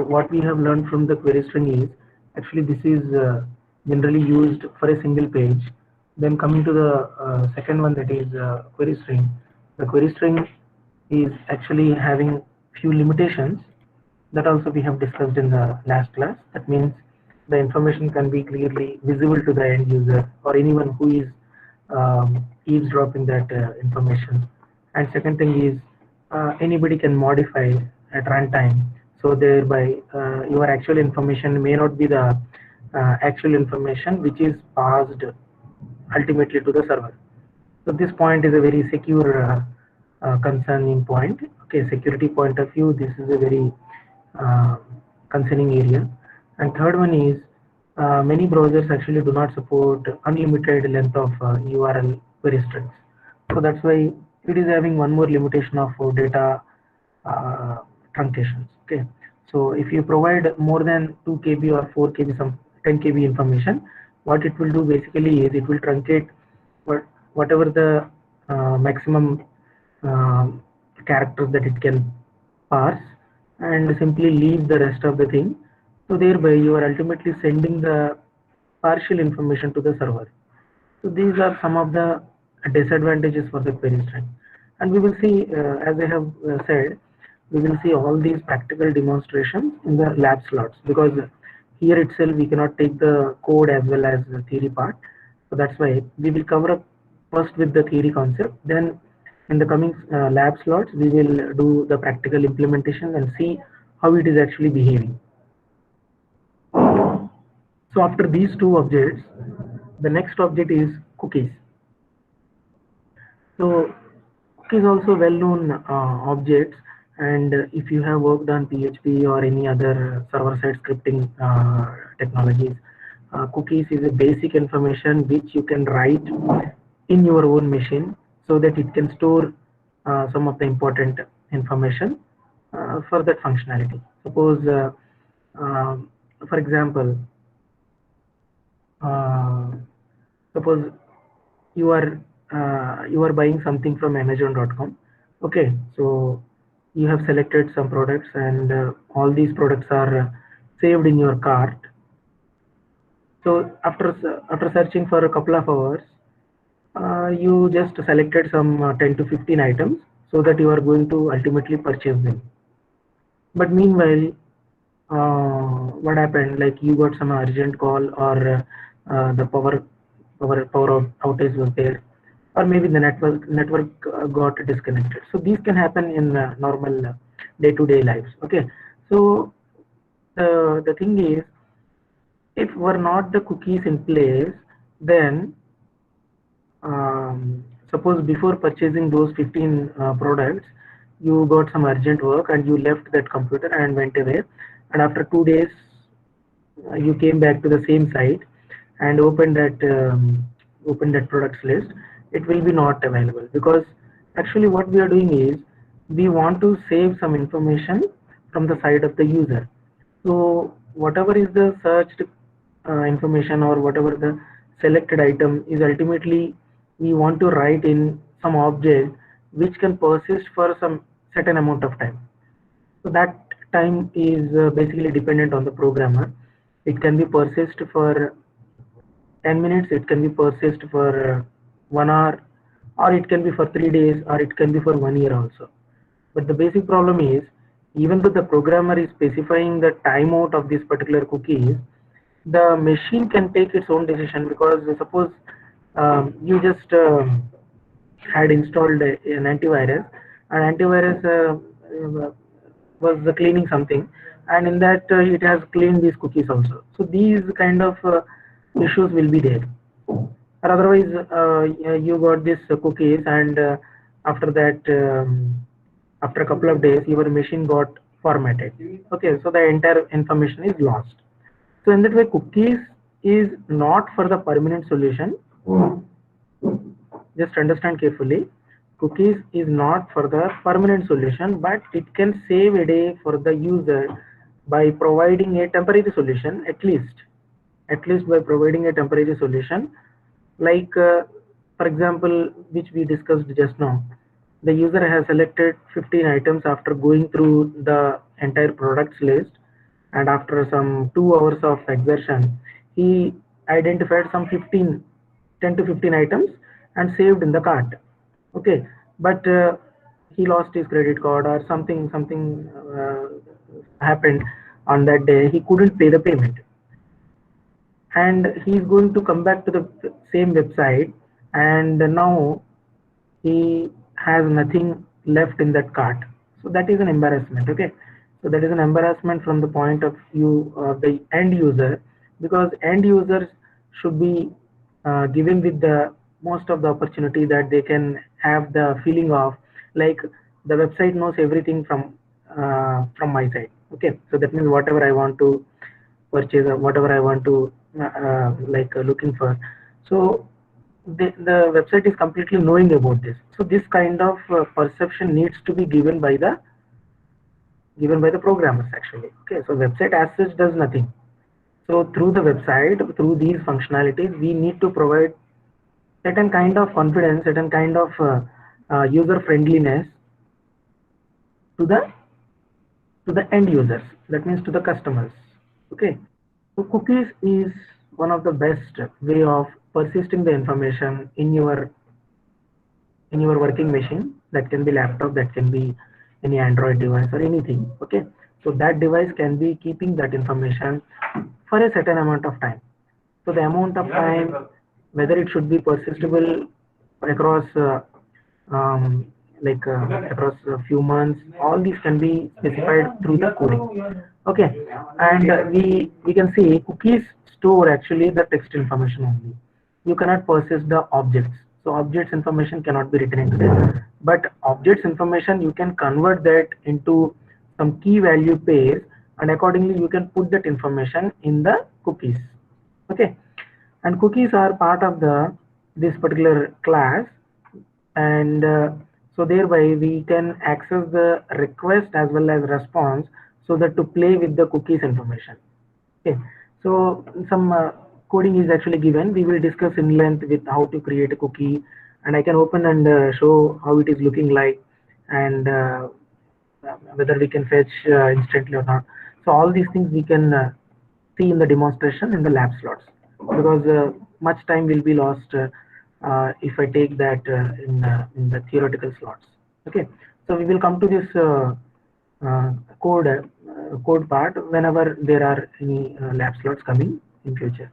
what we have learned from the query string is actually this is generally used for a single page. Then coming to the second one, that is query string. The query string is actually having few limitations that also we have discussed in the last class. That means the information can be clearly visible to the end user or anyone who is eavesdropping that information. And second thing is anybody can modify at runtime. So thereby your actual information may not be the actual information which is passed ultimately to the server. So this point is a very secure concerning point. Okay, security point of view, this is a very uh, concerning area. And third one is many browsers actually do not support unlimited length of URL query strings. So that's why it is having one more limitation of data uh, truncations. Okay, so if you provide more than 2 KB or 4 KB, some 10 KB information, what it will do basically is it will truncate whatever the maximum uh, characters that it can parse and simply leave the rest of the thing. So thereby you are ultimately sending the partial information to the server. So these are some of the disadvantages for the query string. And we will see, as I have said, we will see all these practical demonstrations in the lab slots, because here itself we cannot take the code as well as the theory part. So that's why we will cover up first with the theory concept. Then in the coming lab slots, we will do the practical implementation and see how it is actually behaving. So after these two objects, the next object is cookies. So cookies also well-known objects, and if you have worked on PHP or any other server-side scripting technologies, cookies is a basic information which you can write in your own machine so that it can store some of the important information for that functionality. Suppose, for example, uh, suppose you are buying something from Amazon.com. Okay, so you have selected some products, and all these products are saved in your cart. So after searching for a couple of hours, you just selected some 10 to 15 items so that you are going to ultimately purchase them. But meanwhile, what happened? Like you got some urgent call, or the power outage was there, or maybe the network got disconnected. So these can happen in normal day-to-day lives. Okay, so the thing is, if were not the cookies in place, then suppose before purchasing those 15 products, you got some urgent work and you left that computer and went away, and after 2 days you came back to the same site and opened that products list. It will be not available, because actually what we are doing is we want to save some information from the side of the user. So whatever is the searched information, or whatever the selected item is, ultimately we want to write in some object which can persist for some certain amount of time. So that time is basically dependent on the programmer. It can be persist for 10 minutes, it can be persist for 1 hour, or it can be for 3 days, or it can be for 1 year also. But the basic problem is, even though the programmer is specifying the timeout of these particular cookies, the machine can take its own decision. Because suppose you just had installed an antivirus, and antivirus was cleaning something, and in that it has cleaned these cookies also. So these kind of issues will be there. Or otherwise you got these cookies, and after that after a couple of days your machine got formatted. Okay, so the entire information is lost. So in that way, cookies is not for the permanent solution. Just understand carefully. Cookies is not for the permanent solution, but it can save a day for the user by providing a temporary solution, at least by providing a temporary solution. Like for example, which we discussed just now, the user has selected 15 items after going through the entire products list. and after some 2 hours of exertion, he identified some 10 to 15 items and saved in the cart. Okay, but he lost his credit card or something happened on that day. He couldn't pay the payment, and he's going to come back to the same website, and now he has nothing left in that cart. So that is an embarrassment. Okay, so that is an embarrassment from the point of view of the end user, because end users should be given with the most of the opportunity that they can have the feeling of like the website knows everything from my side. Okay, so that means whatever I want to purchase or whatever I want to looking for. So the website is completely knowing about this. So this kind of perception needs to be given by the programmers actually. Okay, so website as such does nothing. So through the website, through these functionalities, we need to provide certain kind of confidence, certain kind of user friendliness to the end users. That means to the customers. Okay, so cookies is one of the best way of persisting the information in your working machine. That can be laptop, that can be any Android device or anything. Okay, so that device can be keeping that information for a certain amount of time. So the amount of time, whether it should be persistible across across a few months, all these can be specified through the coding. Okay, and we can see cookies store actually the text information only. You cannot persist the objects. So objects information cannot be written into this. But objects information you can convert that into some key value pairs, and accordingly you can put that information in the cookies. Okay, and cookies are part of the this particular class, and so thereby we can access the request as well as response, so that to play with the cookies information. Okay, so some coding is actually given. We will discuss in length with how to create a cookie, and I can open and show how it is looking like, and whether we can fetch instantly or not. So all these things we can see in the demonstration in the lab slots, because much time will be lost if I take that in the theoretical slots. Okay, so we will come to this uh, code part whenever there are any lab slots coming in future.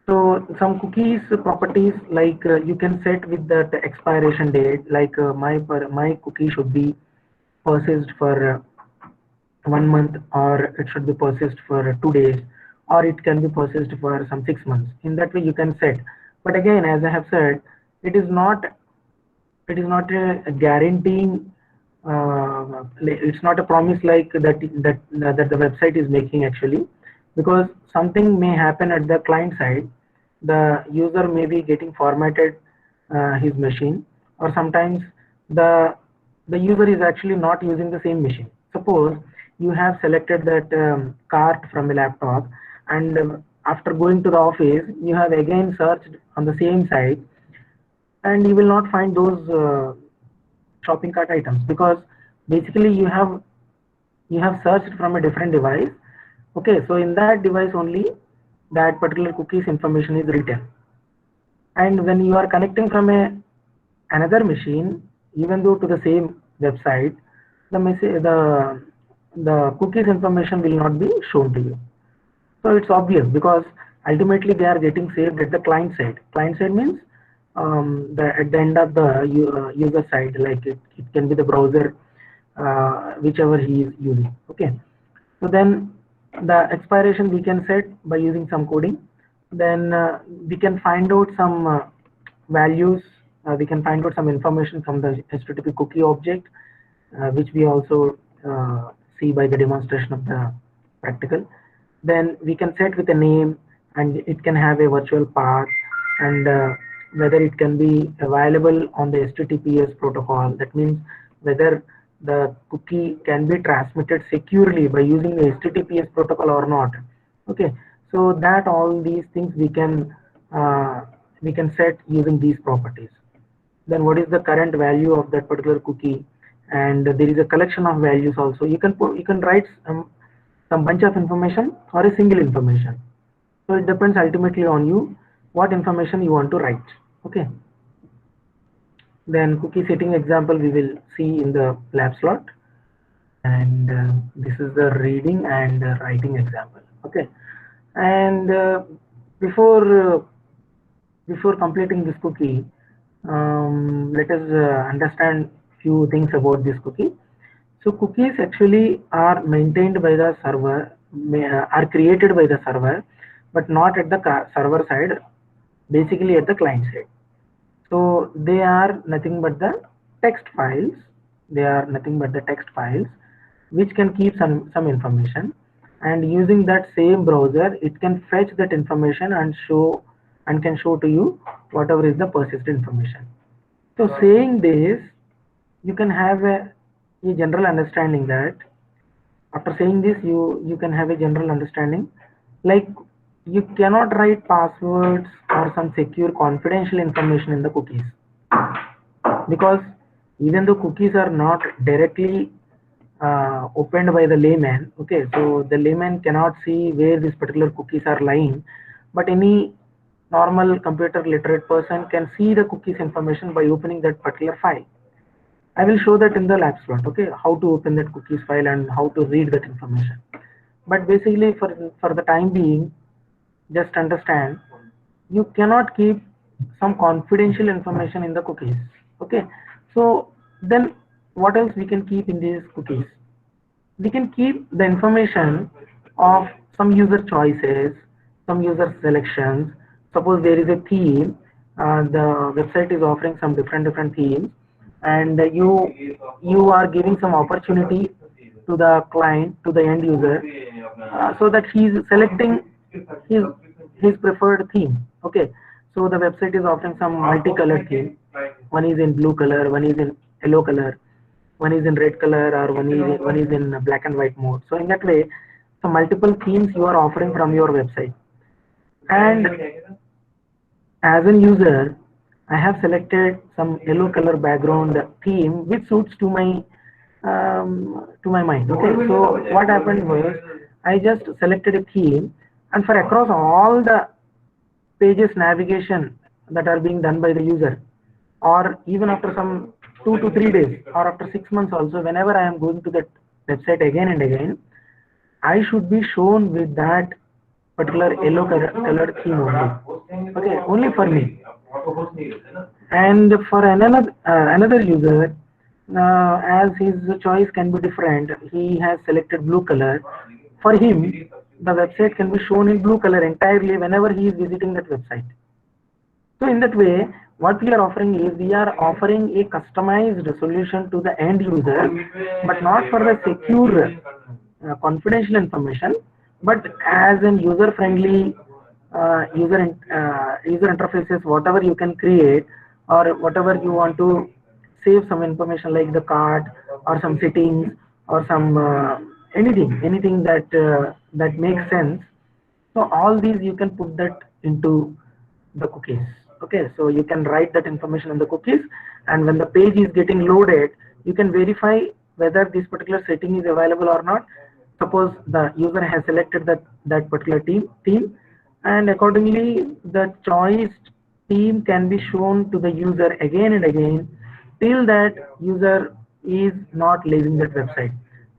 So some cookies properties, like you can set with the expiration date, like my cookie should be persist for 1 month, or it should be persist for 2 days, or it can be persist for some 6 months. In that way you can set. But again, as I have said, it is not a guaranteeing, it's not a promise like that the website is making actually, because something may happen at the client side. The user may be getting formatted his machine, or sometimes the the user is actually not using the same machine. Suppose you have selected that cart from a laptop, and after going to the office you have again searched on the same site, and you will not find those shopping cart items, because basically you have searched from a different device. Okay, so in that device only that particular cookies information is written, and when you are connecting from another machine, even though to the same website, the message the cookies information will not be shown to you. So it's obvious, because ultimately they are getting saved at the client side. Client side means at the end of the user side, like it can be the browser, whichever he is using. Okay, so then the expiration we can set by using some coding. Then we can find out some values. We can find out some information from the HTTP cookie object, which we also see by the demonstration of the practical. Then we can set with a name, and it can have a virtual path, and whether it can be available on the HTTPS protocol. That means whether the cookie can be transmitted securely by using the HTTPS protocol or not. Okay, so that all these things we can set using these properties. Then what is the current value of that particular cookie, and there is a collection of values also. You can write some bunch of information or a single information. So it depends ultimately on you what information you want to write. Okay. Then cookie setting example we will see in the lab slot, and this is the reading and writing example. Okay. And before completing this cookie, let us understand few things about this cookie. So cookies actually are maintained by the server, are created by the server, but not at the server side, basically at the client side. So they are nothing but the text files. They are nothing but the text files which can keep some information, and using that same browser it can fetch that information and can show to you whatever is the persisted information. So saying this, you can have a general understanding that after saying this, you can have a general understanding, like you cannot write passwords or some secure confidential information in the cookies, because even though cookies are not directly opened by the layman, okay, so the layman cannot see where these particular cookies are lying, but any normal computer literate person can see the cookies information by opening that particular file. I will show that in the lab slot, okay, how to open that cookies file and how to read that information. But basically for the time being, just understand, you cannot keep some confidential information in the cookies. Okay, so then what else we can keep in these cookies? We can keep the information of some user choices, some user selections. Suppose there is a theme, the website is offering some different themes, and you are giving some opportunity to the client, to the end user, so that he is selecting his his preferred theme. Okay, so the website is offering some multicolored theme. One is in blue color, one is in yellow color, one is in red color, or one is in black and white mode. So in that way, some multiple themes you are offering from your website. And as an user, I have selected some yellow color background theme which suits to my mind. Okay, so what happened was I just selected a theme, and for across all the pages navigation that are being done by the user, or even after some 2 to 3 days, or after 6 months also, whenever I am going to that website again and again, I should be shown with that particular yellow colored theme only. Okay, only for me. And for another user, as his choice can be different, he has selected blue color. For him, the website can be shown in blue color entirely whenever he is visiting that website. So in that way, what we are offering is we are offering a customized solution to the end user, but not for the secure confidential information, but as an user-friendly user interfaces, whatever you can create, or whatever you want to save some information like the card or some settings or some anything that makes sense. So all these you can put that into the cookies. Okay, so you can write that information in the cookies, and when the page is getting loaded, you can verify whether this particular setting is available or not. Suppose the user has selected that particular theme, and accordingly the choice theme can be shown to the user again and again till that user is not leaving that website.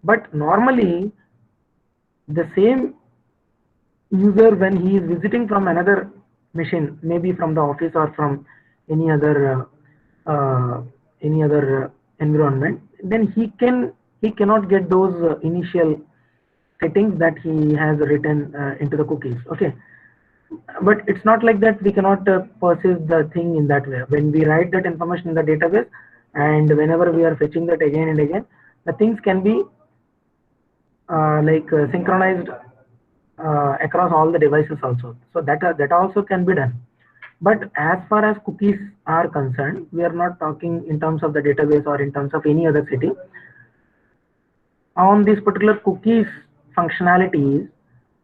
But normally the same user, when he is visiting from another machine, maybe from the office or from any other environment, then he cannot get those initial settings that he has written into the cookies. Okay, but it's not like that we cannot persist the thing in that way. When we write that information in the database, and whenever we are fetching that again and again, the things can be synchronized across all the devices also. So that also can be done. But as far as cookies are concerned, we are not talking in terms of the database or in terms of any other setting. On this particular cookies functionalities,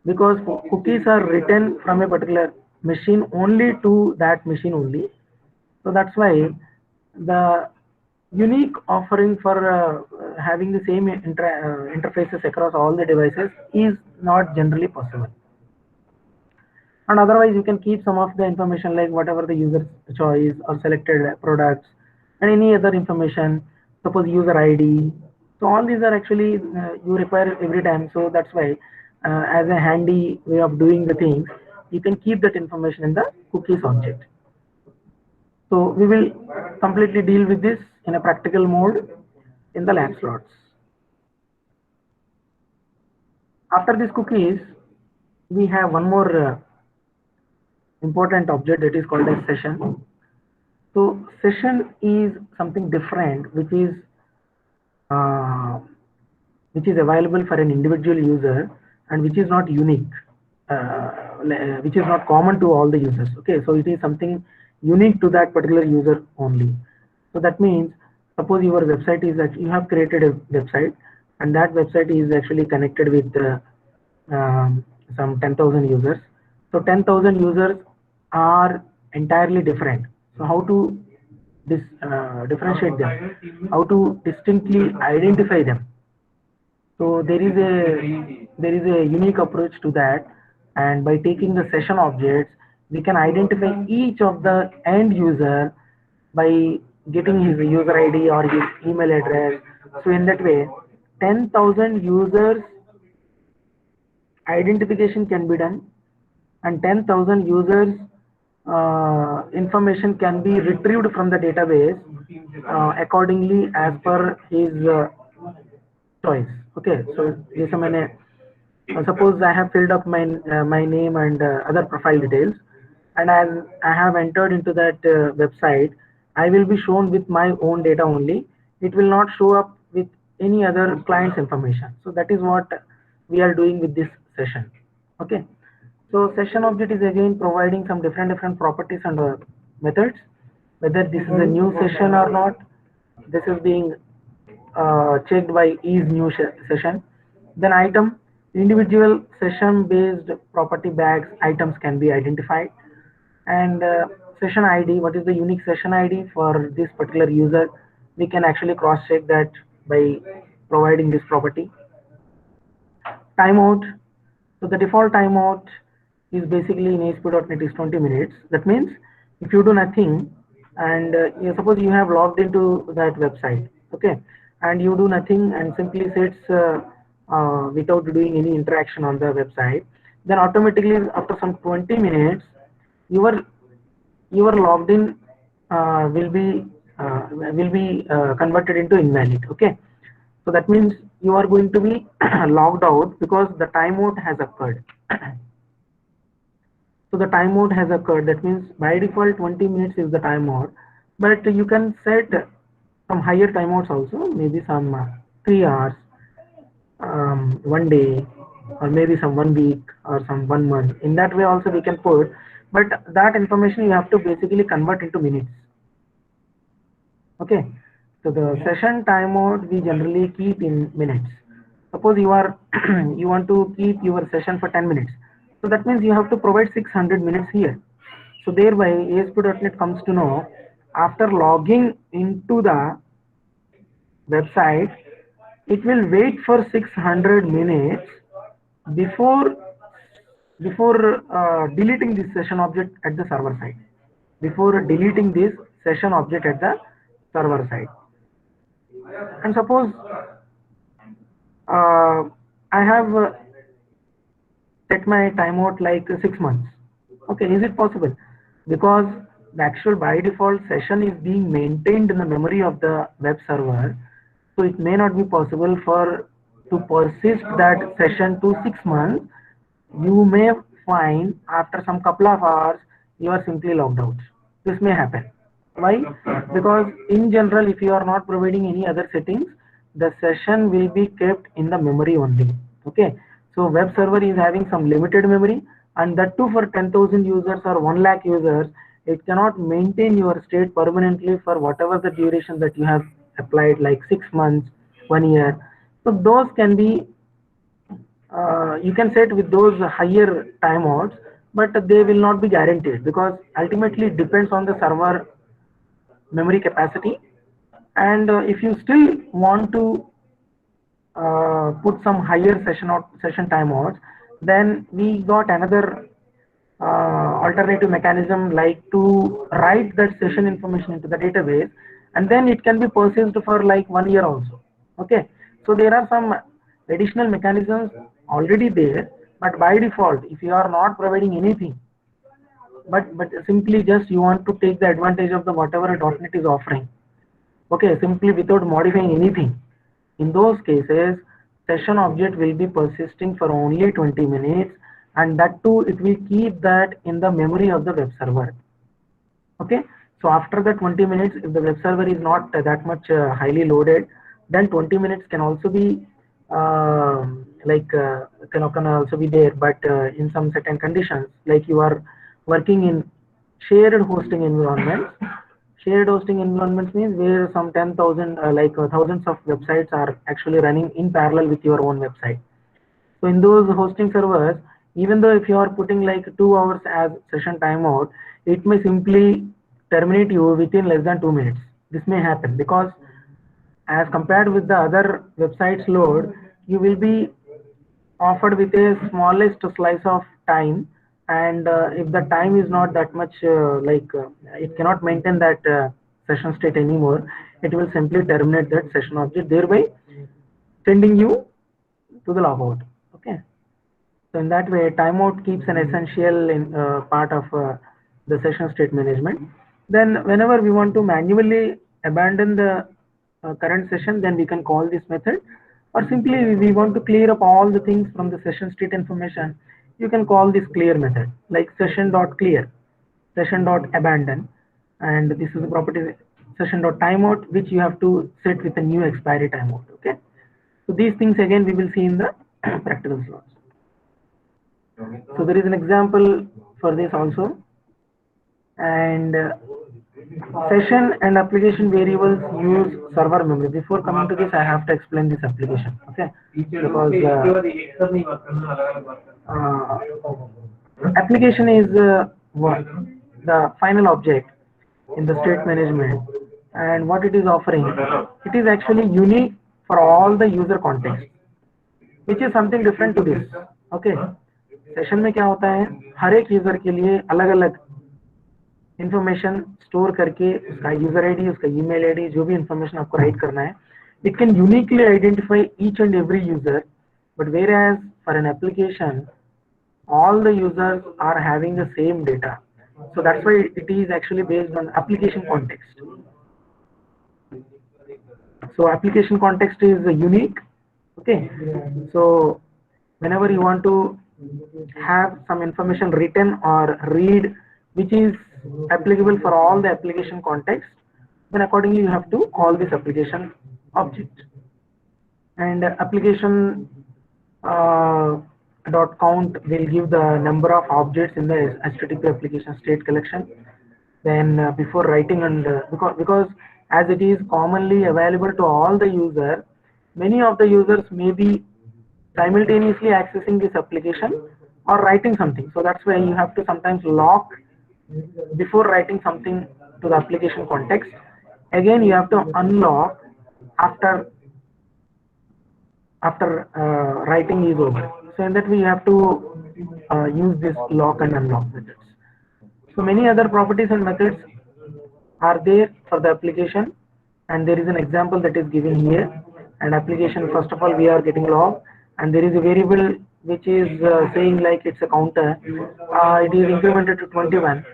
because cookies are written from a particular machine only to that machine only, so that's why the unique offering for having the same interfaces across all the devices is not generally possible. And otherwise, you can keep some of the information like whatever the user choice or selected products and any other information, suppose user ID. So all these are actually you require every time. So that's why as a handy way of doing the things, you can keep that information in the cookies object. So we will completely deal with this in a practical mode in the lab slots. After these cookies, we have one more important object that is called as session. So session is something different, uh, which is available for an individual user and which is not unique, which is not common to all the users. Okay, so it is something unique to that particular user only. So that means, suppose your website is that you have created a website, and that website is actually connected with some 10,000 users. So 10,000 users are entirely different. So how to differentiate them? How to distinctly identify them? So there is a unique approach to that, and by taking the session objects, we can identify each of the end user by getting his user ID or his email address. So in that way, 10,000 users identification can be done, and 10,000 users information can be retrieved from the database accordingly as per his choice. Okay, so जैसे मैंने suppose I have filled up my name and other profile details, and as I have entered into that website, I will be shown with my own data only. It will not show up with any other client's information. So that is what we are doing with this session. Okay. So session object is again providing some different properties and methods. Whether this is a new session or not, this is being checked by is new session. Then item, individual session based property bags items can be identified. And session ID, what is the unique session ID for this particular user? We can actually cross check that by providing this property. Timeout, so the default timeout is basically in ASP.NET is 20 minutes. That means if you do nothing and suppose you have logged into that website, okay, and you do nothing and simply sits without doing any interaction on the website, then automatically after some 20 minutes, your logged in will be converted into invalid. Okay, so that means you are going to be logged out because the timeout has occurred. So the timeout has occurred. That means by default 20 minutes is the timeout, but you can set some higher timeouts also, maybe some 3 hours, 1 day, or maybe some 1 week or some 1 month. In that way also we can put, but that information you have to basically convert into minutes. Okay, so the session timeout we generally keep in minutes. Suppose you are you want to keep your session for 10 minutes, so that means you have to provide 600 minutes here. So thereby ASP.NET comes to know, after logging into the website, it will wait for 600 minutes before deleting this session object at the server side. Before deleting this session object at the server side. And suppose I have set my timeout like 6 months. Okay, is it possible? Because the actual by default session is being maintained in the memory of the web server, so it may not be possible for to persist that session to 6 months. You may find after some couple of hours you are simply logged out. This may happen. Why? Because in general, if you are not providing any other settings, the session will be kept in the memory only. Okay, so web server is having some limited memory, and that too for 10,000 users or 1 lakh users, it cannot maintain your state permanently for whatever the duration that you have applied, like 6 months, 1 year. So those can be you can set with those higher timeouts, but they will not be guaranteed because ultimately it depends on the server memory capacity And if you still want to put some higher session timeouts, then we got another alternative mechanism, like to write that session information into the database, and then it can be persisted for like 1 year also. Okay, so there are some additional mechanisms already there, but by default, if you are not providing anything, but simply just you want to take the advantage of the whatever .NET is offering, okay, simply without modifying anything, in those cases, session object will be persisting for only 20 minutes, and that too it will keep that in the memory of the web server. Okay, so after the 20 minutes, if the web server is not that much highly loaded, then 20 minutes can also be can also be there, but in some certain conditions, like you are working in shared hosting environments. Shared hosting environments means where some 10,000 thousands of websites are actually running in parallel with your own website. So in those hosting servers, even though if you are putting like 2 hours as session timeout, it may simply terminate you within less than 2 minutes. This may happen because as compared with the other websites load, you will be offered with a smallest slice of time, and if the time is not that much it cannot maintain that session state anymore, it will simply terminate that session object, thereby sending you to the logout. Okay, so in that way, timeout keeps an essential part of the session state management. Then whenever we want to manually abandon the current session, then we can call this method. Or simply we want to clear up all the things from the session state information, you can call this clear method, like session.clear, session.abandon, and this is the property session.timeout, which you have to set with a new expiry timeout. Okay, so these things again we will see in the practical slots. So there is an example for this also, and session and application variables use server memory. Before coming to this, I have to explain this application. Okay, because application is what the final object in the state management, and what it is offering, it is actually unique for all the user context, which is something different to this. Okay, session में क्या होता है, हर एक user के लिए अलग अलग information store करके उसका यूजर आईडी, उसका ईमेल आईडी, जो भी इंफॉर्मेशन आपको राइट करना है, it can uniquely identify each and every user. But whereas for an application, all the users are having the same data, so that's why it is actually based on application context. So application context is unique. Okay, so whenever you want to have some information written or read which is applicable for all the application context, then accordingly you have to call this application object. And application dot count will give the number of objects in the HTTP application state collection. Then before writing, and because as it is commonly available to all the users, many of the users may be simultaneously accessing this application or writing something. So that's why you have to sometimes lock before writing something to the application context. Again, you have to unlock after writing is over. So in that way, you have to use this lock and unlock methods. So many other properties and methods are there for the application, and there is an example that is given here. And application, first of all, we are getting log, and there is a variable which is saying like it's a counter. It is incremented to 21,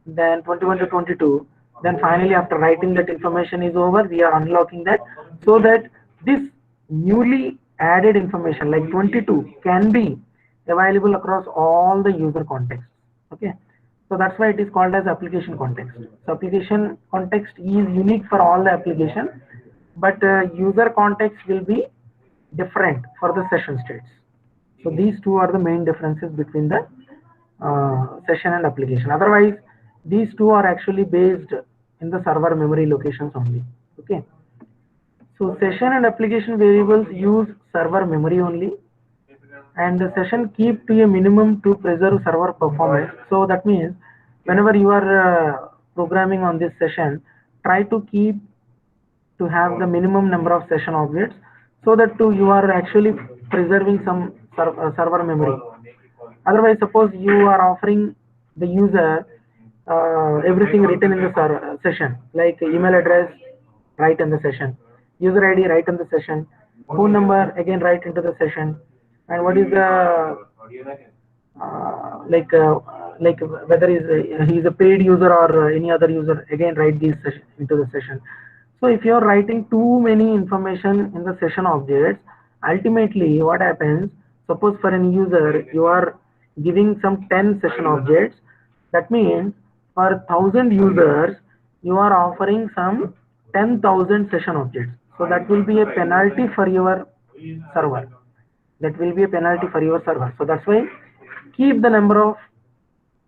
then 21 to 22. Then finally, after writing that information is over, we are unlocking that, so that this newly added information like 22 can be available across all the user contexts. Okay, so that's why it is called as application context. So application context is unique for all the application, but user context will be different for the session states. So these two are the main differences between the session and application. Otherwise, these two are actually based in the server memory locations only. Okay, so session and application variables use server memory only, and the session keep to a minimum to preserve server performance. So that means whenever you are programming on this session, try to keep to have the minimum number of session objects, so that too you are actually preserving some server memory. Otherwise, suppose you are offering the user everything written in the session, like email address, write in the session, user ID, write in the session, phone number, again write into the session, and what is the like whether he is a paid user or any other user, again write these into the session. So if you are writing too many information in the session objects, ultimately what happens, suppose for an user you are giving some 10 session objects, that means for 1,000 users you are offering some 10,000 session objects. So that will be a penalty for your server. That will be a penalty for your server. So that's why keep the number of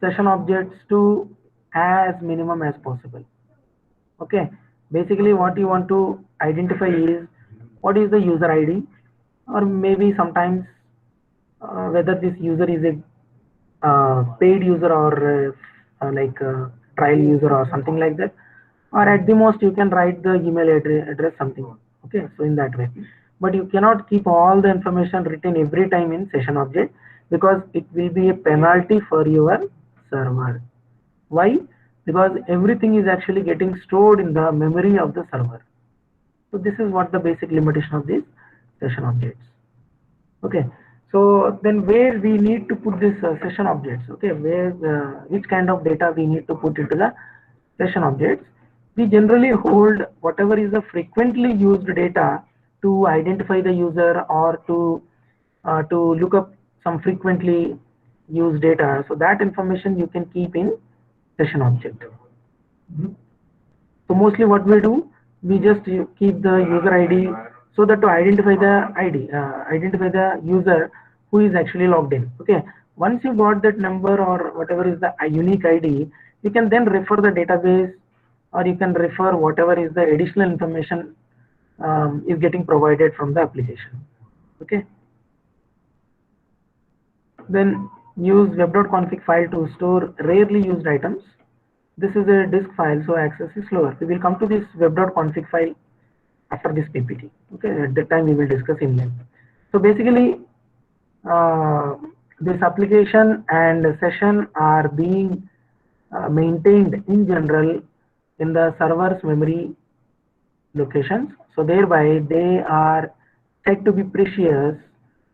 session objects to as minimum as possible. Okay, basically what you want to identify is what is the user ID, or maybe sometimes whether this user is a paid user or like a trial user or something like that, or at the most you can write the email address something. Okay, so in that way, but you cannot keep all the information written every time in session object, because it will be a penalty for your server. Why? Because everything is actually getting stored in the memory of the server. So this is what the basic limitation of these session objects. Okay, so then where we need to put this session objects? Okay, where which kind of data we need to put into the session objects? We generally hold whatever is the frequently used data to identify the user, or to look up some frequently used data. So that information you can keep in session object. So mostly what we do, we just keep the user ID, so that to identify the ID, identify the user who is actually logged in. Okay, once you got that number or whatever is the unique ID, you can then refer the database, or you can refer whatever is the additional information is getting provided from the application. Okay, then use web.config file to store rarely used items. This is a disk file, so access is slower. We will come to this web.config file after this PPT. Okay, at that time we will discuss in length. So basically, this application and session are being maintained in general in the server's memory locations. So thereby they are said to be precious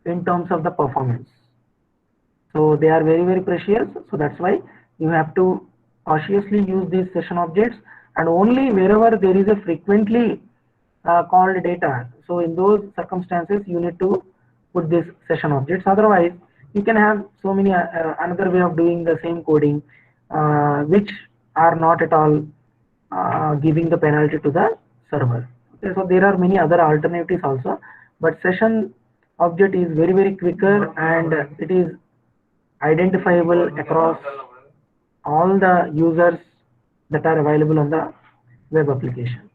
in terms of the performance. So they are very, very precious. So that's why you have to cautiously use these session objects, and only wherever there is a frequently called data. So in those circumstances, you need to put these session objects. Otherwise, you can have so many another way of doing the same coding, which are not at all giving the penalty to the server. Okay, so there are many other alternatives also, but session object is very, very quicker, and it is identifiable across all the users that are available on the web application.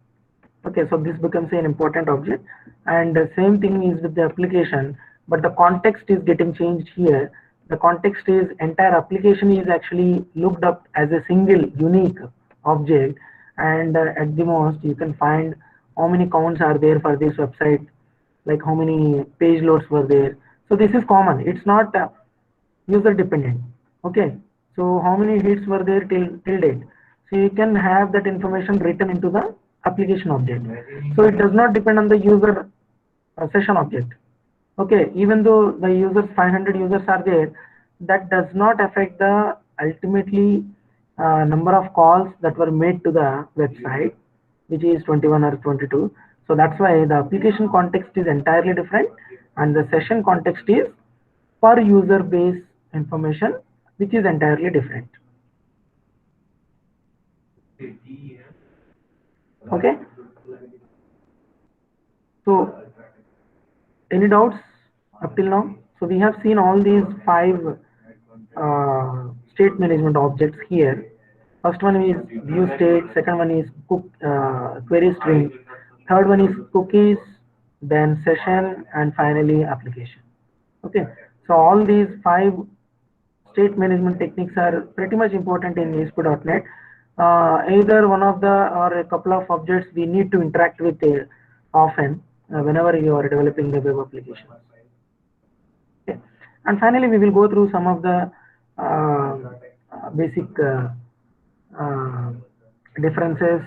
Okay, so this becomes an important object, and the same thing is with the application, but the context is getting changed here. The context is entire application is actually looked up as a single unique object, and at the most you can find how many counts are there for this website, like how many page loads were there. So this is common, it's not user dependent. Okay, so how many hits were there till date, so you can have that information written into the application object. So it does not depend on the user session object. Okay, even though the users 500 users are there, that does not affect the ultimately number of calls that were made to the website, which is 21 or 22. So that's why the application context is entirely different, and the session context is per user base information, which is entirely different. Okay, so any doubts up till now? So we have seen all these 5 state management objects here. First one is view state, second one is query string, third one is cookies, then session, and finally application. Okay, so all these 5 state management techniques are pretty much important in ASP.NET. either one of the or a couple of objects we need to interact with often whenever you are developing the web application. Okay. And finally, we will go through some of the basic uh, differences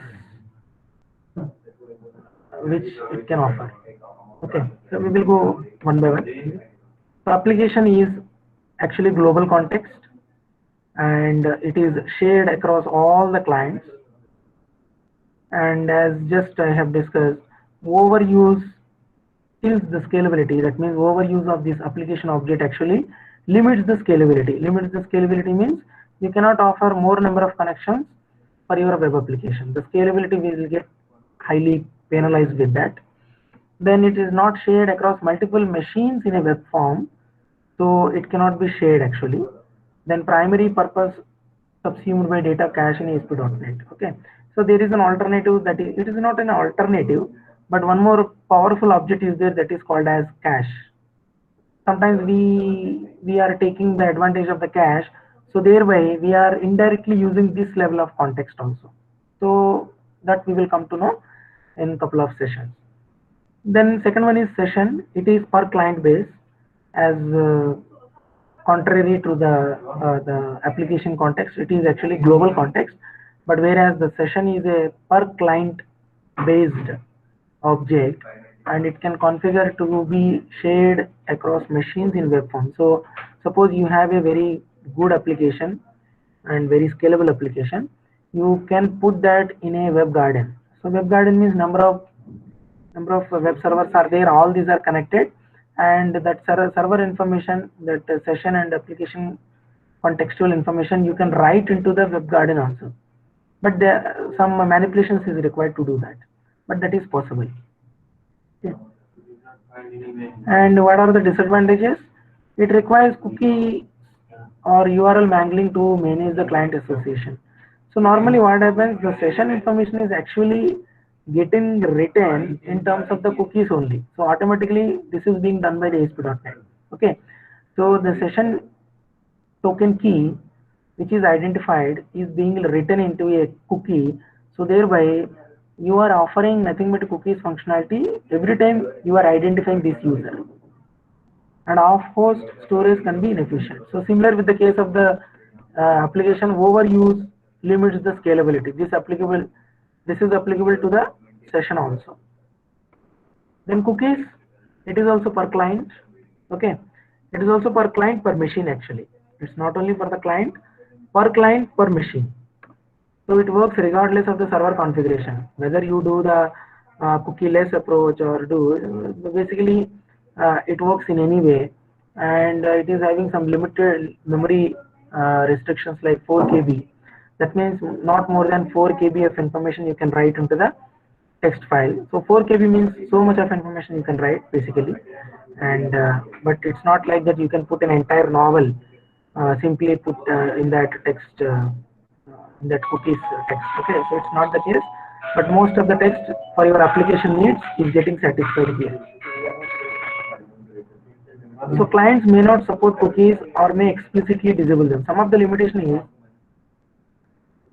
which it can offer. Okay, so we will go one by one. So application is actually global context, and it is shared across all the clients. And as just I have discussed, overuse kills the scalability. That means overuse of this application object actually limits the scalability. Limits the scalability means you cannot offer more number of connections for your web application. The scalability will get highly penalized with that. Then it is not shared across multiple machines in a web form, so it cannot be shared actually. Then primary purpose subsumed by data cache in ASP.NET. Okay, so there is an alternative that is, it is not an alternative, but one more powerful object is there that is called as cache. Sometimes we are taking the advantage of the cache, so thereby we are indirectly using this level of context also. So that we will come to know in couple of sessions. Then second one is session. It is per client base, as contrary to the application context. It is actually global context, but whereas the session is a per client based object, and it can configure to be shared across machines in web form. So suppose you have a very good application and very scalable application, you can put that in a web garden. So web garden means number of web servers are there, all these are connected, and that server information, that session and application contextual information you can write into the web garden also, but there some manipulations is required to do that, but that is possible. Okay. And what are the disadvantages? It requires cookie or URL mangling to manage the client association. So normally what happens, the session information is actually getting written in terms of the cookies only. So automatically this is being done by the ASP.NET. Okay. So the session token key which is identified is being written into a cookie. So thereby you are offering nothing but cookies functionality every time you are identifying this user. And off-host storage can be inefficient. So similar with the case of the application overuse limits the scalability. This is applicable to the session also. Then cookies, it is also per client. Okay, it is also per client per machine actually. It's not only for the client per machine. So it works regardless of the server configuration, whether you do the cookie-less approach or do basically it works in any way, and it is having some limited memory restrictions like 4 KB. That means not more than 4 KB of information you can write into the text file. So 4 KB means so much of information you can write basically, and but it's not like that you can put an entire novel simply put in that text. In that cookies text. Okay, so it's not the case, but most of the text for your application needs is getting satisfied here. So clients may not support cookies or may explicitly disable them. Some of the limitation is,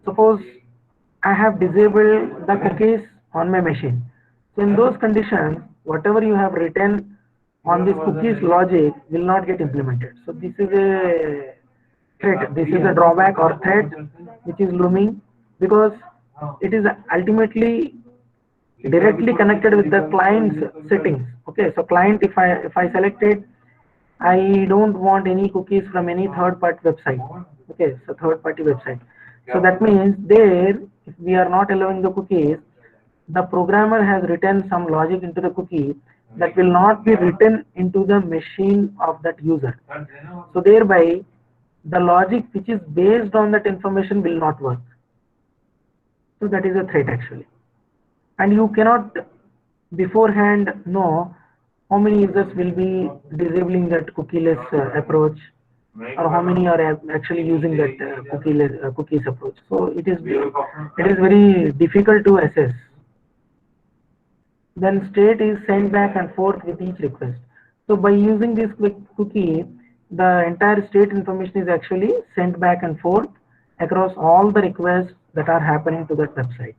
suppose I have disabled the cookies on my machine. So in those conditions, whatever you have written on this cookies logic will not get implemented. So this is a threat. This is a drawback or threat which is looming, because it is ultimately directly connected with the client's settings. Okay, so client, if I select it, I don't want any cookies from any third-party website. Okay, so third-party website. So that means there, if we are not allowing the cookies, the programmer has written some logic into the cookie that will not be written into the machine of that user. So thereby, the logic which is based on that information will not work. So that is a threat actually. And you cannot beforehand know how many users will be disabling that cookie-less approach, or how many are actually using that cookies approach. So it is very difficult to assess. Then state is sent back and forth with each request. So by using this cookie, the entire state information is actually sent back and forth across all the requests that are happening to that website.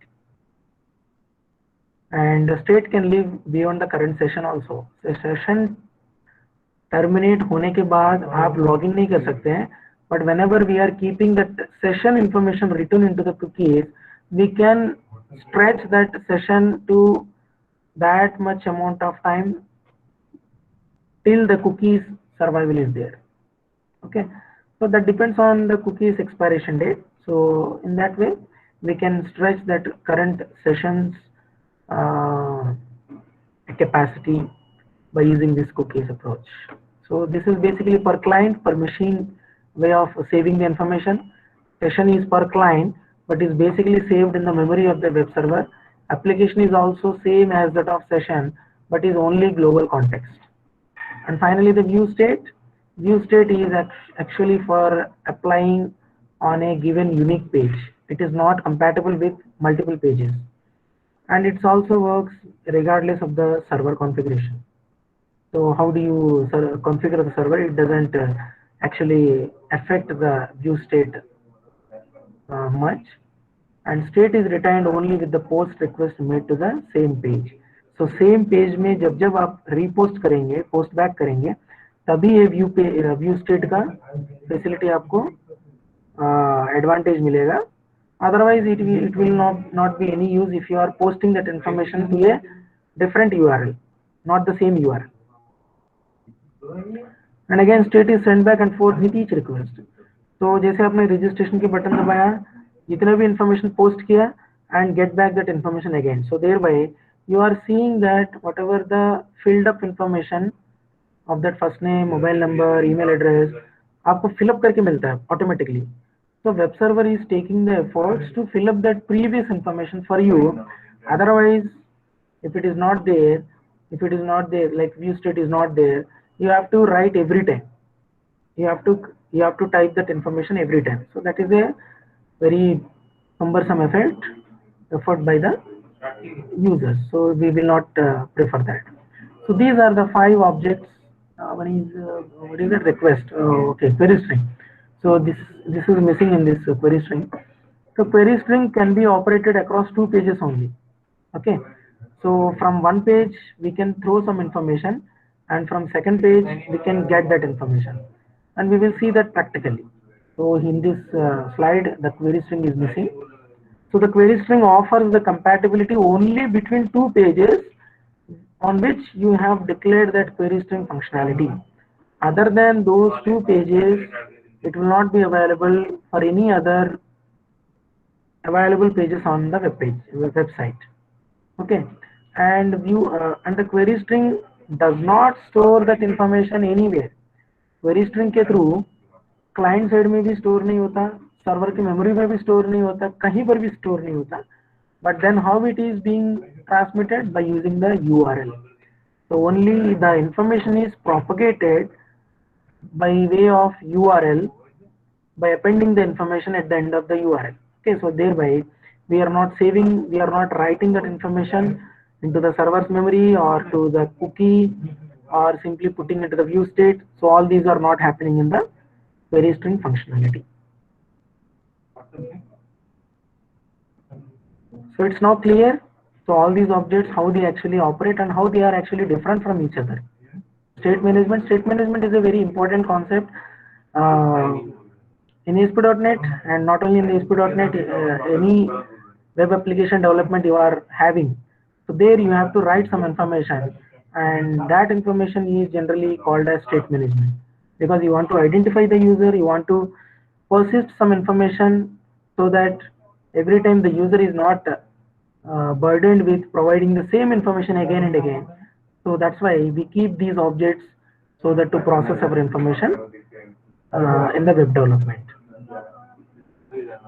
And the state can live beyond the current session also. So session terminate होने के बाद आप login नहीं कर सकते हैं, but whenever we are keeping that session information written into the cookies, we can stretch that session to that much amount of time till the cookies survival is there. Okay, so that depends on the cookies expiration date. So in that way we can stretch that current sessions capacity by using this cookies approach. So this is basically per client, per machine way of saving the information. Session is per client, but is basically saved in the memory of the web server. Application is also same as that of session, but is only global context. And finally, the view state. View state is actually for applying on a given unique page. It is not compatible with multiple pages. And it also works regardless of the server configuration. So how do you configure the server? It doesn't actually affect the view state much. And state is retained only with the post request made to the same page. So same page में जब आप repost करेंगे, post back करेंगे, तभी ये view state का facility आपको advantage मिलेगा. Otherwise it will not be any use if you are posting that information to a different URL, not the same URL. And again state is sent back and forth with each request. तो जैसे आपने registration के button दबाया, जितना भी information post किया and get back that information again. So thereby you are seeing that whatever the filled up information of that first name, mobile number, email address आपको fill up करके मिलता है automatically. So web server is taking the efforts to fill up that previous information for you. Otherwise, if it is not there, like view state is not there, you have to write every time. You have to type that information every time. So that is a very cumbersome effort by the users. So we will not prefer that. So these are the 5 objects. One is what is the request? Okay, query string. So this is missing in this query string. So query string can be operated across 2 pages only. Okay. So from one page we can throw some information, and from second page we can get that information, and we will see that practically. So in this slide the query string is missing. So the query string offers the compatibility only between 2 pages on which you have declared that query string functionality. Other than those 2 pages, it will not be available for any other available pages on the website. Okay, and and the query string does not store that information anywhere. Query string के through client side में भी store नहीं होता, server की memory में भी store नहीं होता, कहीं पर भी store नहीं होता. But then how it is being transmitted? By using the URL. So only the information is propagated by way of URL by appending the information at the end of the URL. Okay, so thereby we are not writing that information into the server's memory or to the cookie or simply putting it to the view state. So all these are not happening in the query string functionality. So it's now clear. So all these objects, how they actually operate and how they are actually different from each other. State management is a very important concept in ASP.NET, and not only in ASP.NET, any web application development you are having. So there you have to write some information, and that information is generally called as state management, because you want to identify the user, you want to persist some information so that every time the user is not burdened with providing the same information again and again. So that's why we keep these objects so that to process our information in the web development.